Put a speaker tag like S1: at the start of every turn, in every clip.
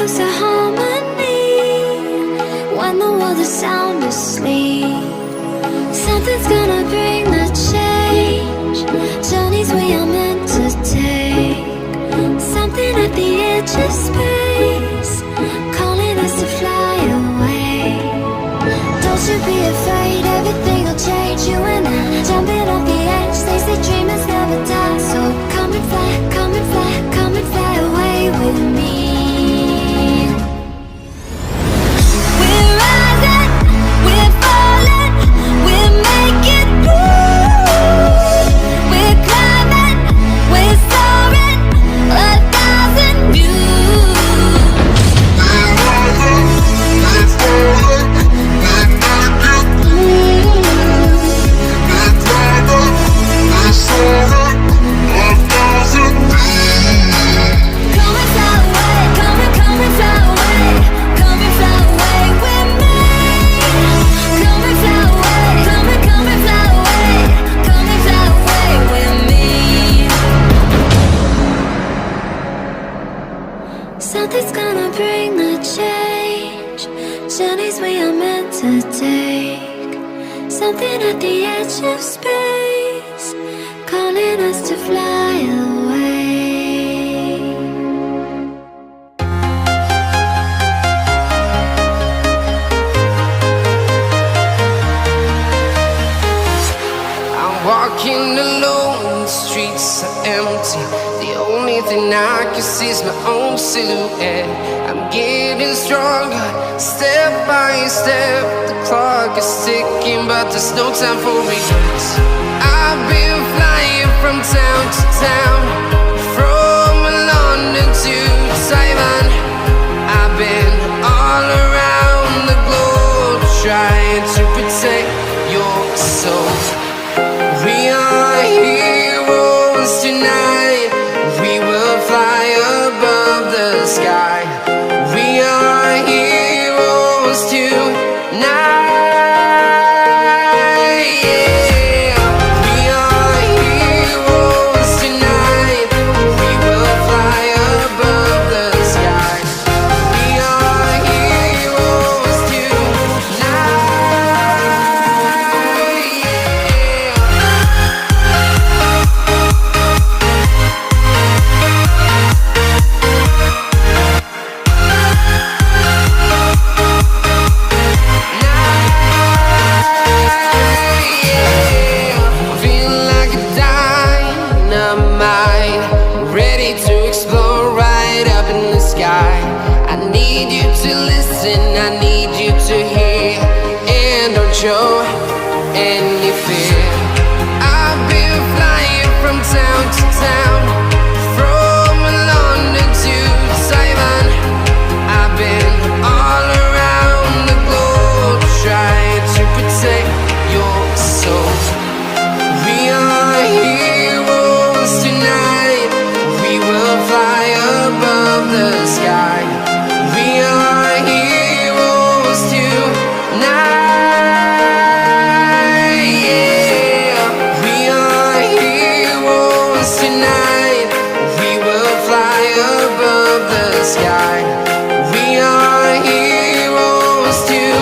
S1: close to harmony. When the world is sound asleep, something's gonna bring the change. Journeys we are meant to take. Something at the edge of space, calling us to fly away. Don't you be afraid, everything will change. You and I, jumping off the edge. They say dreamers never die. So come and fly, come and fly, come and fly away with me. We're rising, we're falling, we're making through. We're climbing, we're soaring, 1,000 views.
S2: We're rising, we're falling, we're making through. We're climbing, we're soaring, 1,000 views.
S1: Come and fly away, come and fly away, come and fly away with me. Come and fly away, come and fly away, come and fly away with me. Something's gonna bring the change. Journeys we are meant to take. Something at the edge of space, calling us to fly away.
S3: I'm walking alone, the streets are empty. The only thing I can see is my own silhouette. I'm getting stronger, step by step. The clock is ticking, but there's no time for regrets. I've been flying from town to town, from London to Taiwan. I've been all around the globe, trying to protect your soul. We are heroes tonight. We will fly above the sky. We are heroes tonight. Yeah. We are heroes tonight. We will fly above the sky. We are heroes tonight. Feeling like a dynamite, ready to explode right up in the sky. I need you to listen, I need you to hear, and don't show any fear. I've been flying from town to town, from London to Taiwan. I've been all around the globe, trying to protect your soul. We are heroes tonight. We will fly above the sky. We are heroes tonight. Yeah. We are heroes tonight. We will fly above the sky. We are heroes tonight.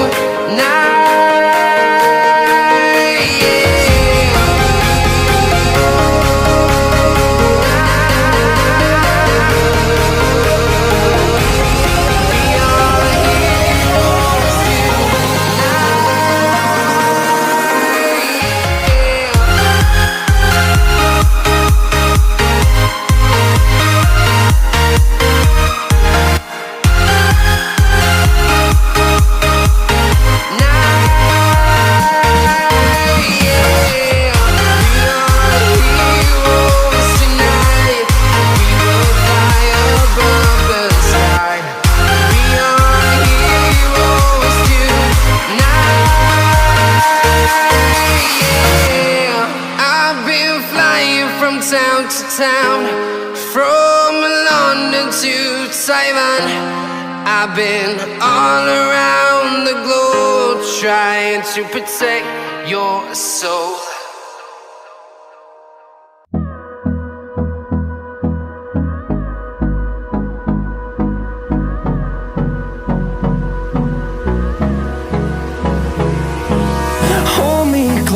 S3: Town to town, from London to Taiwan. I've been all around the globe, trying to protect your soul.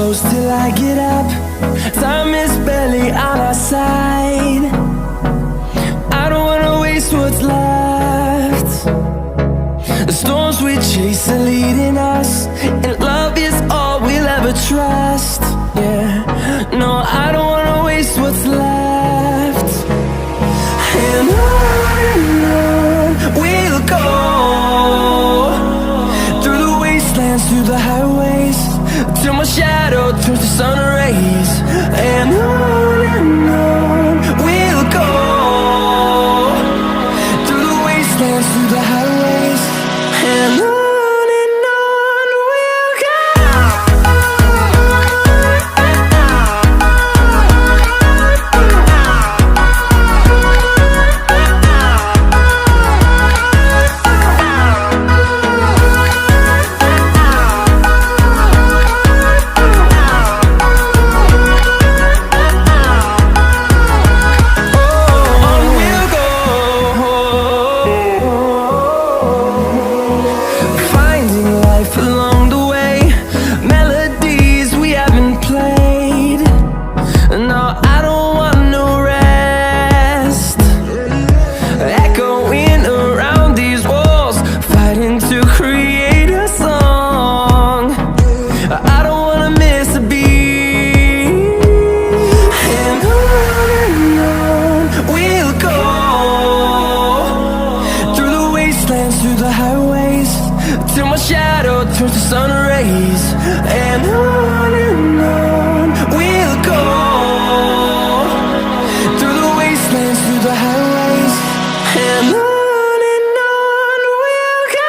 S4: close till I get up. Time is barely on our side. I don't wanna waste what's left. The storms we chase are leading us, and love is all we'll ever trust. Yeah, no, I don't wanna waste what's left. And on we'll go, through the wastelands, through the highways, till my shadow turns to sun rays. And on we'll go, through the wastelands, through the highways, and on we'll go. Through the highways, till my shadow turns to sun rays. And on we'll go, through the wastelands, through the highways, and on we'll go.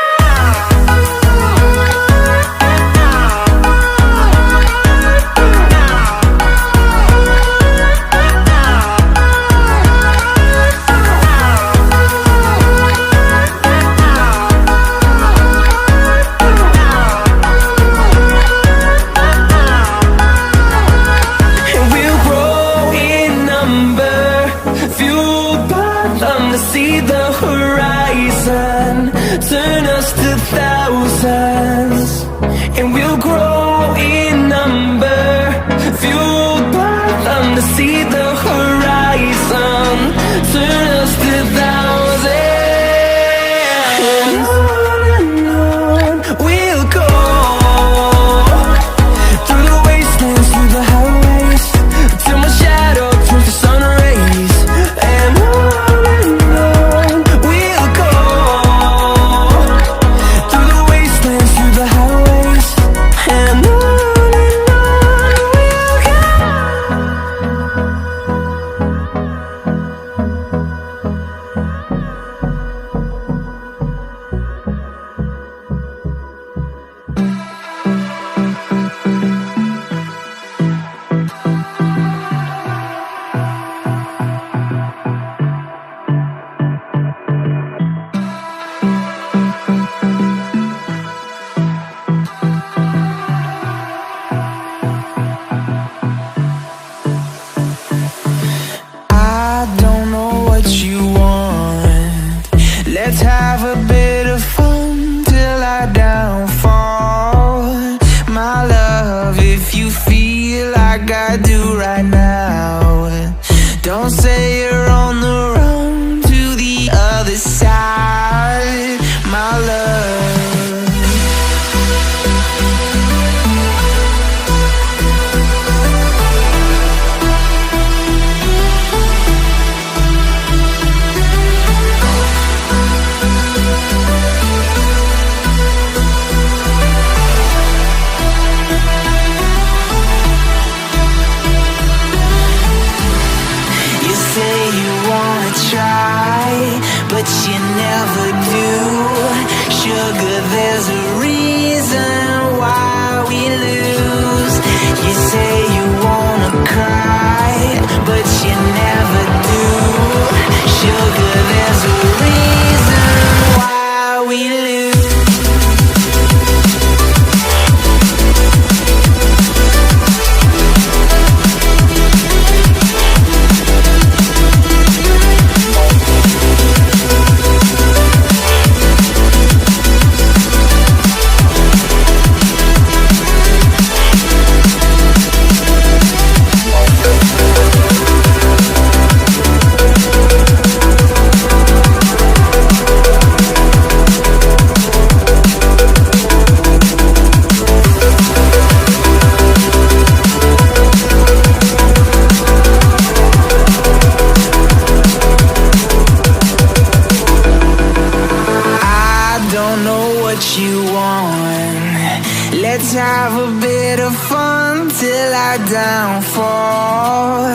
S4: Let's have a bit of fun till our downfall.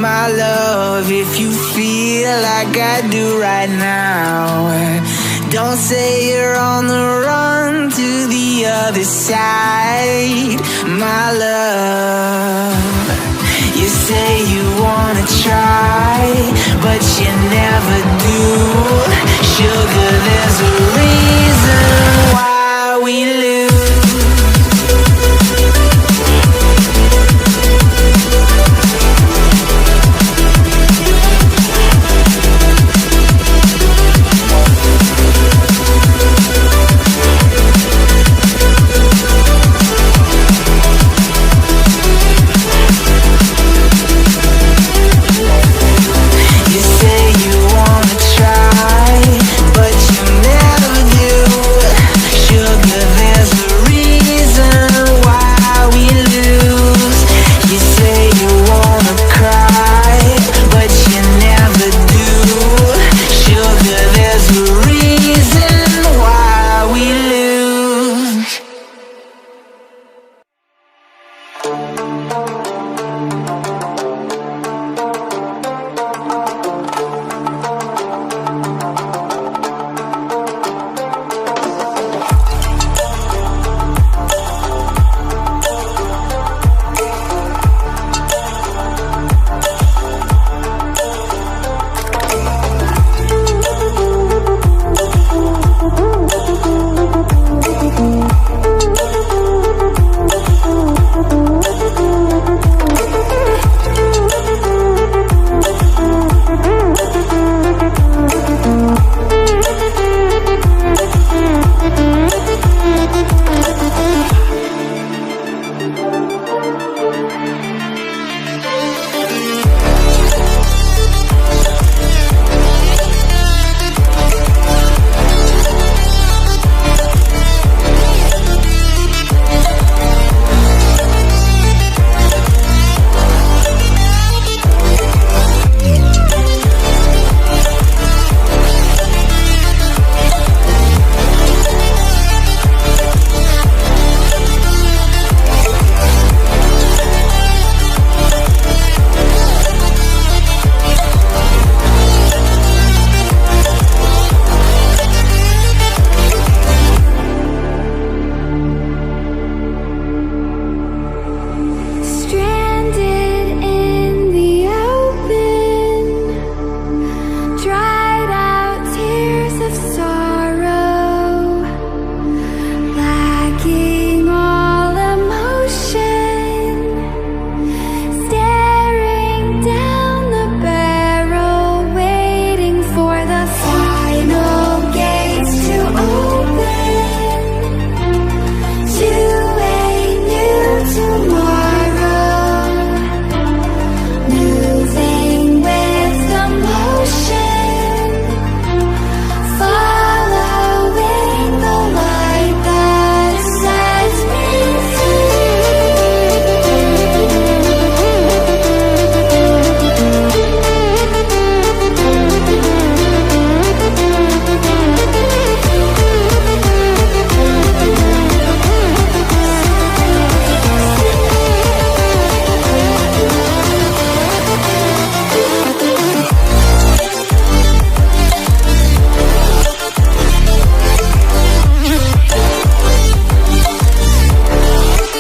S4: My love, if you feel like I do right now, don't say you're on the run to the other side. My love, you say you wanna try, but you never do. Sugar, there's a reason why we lose.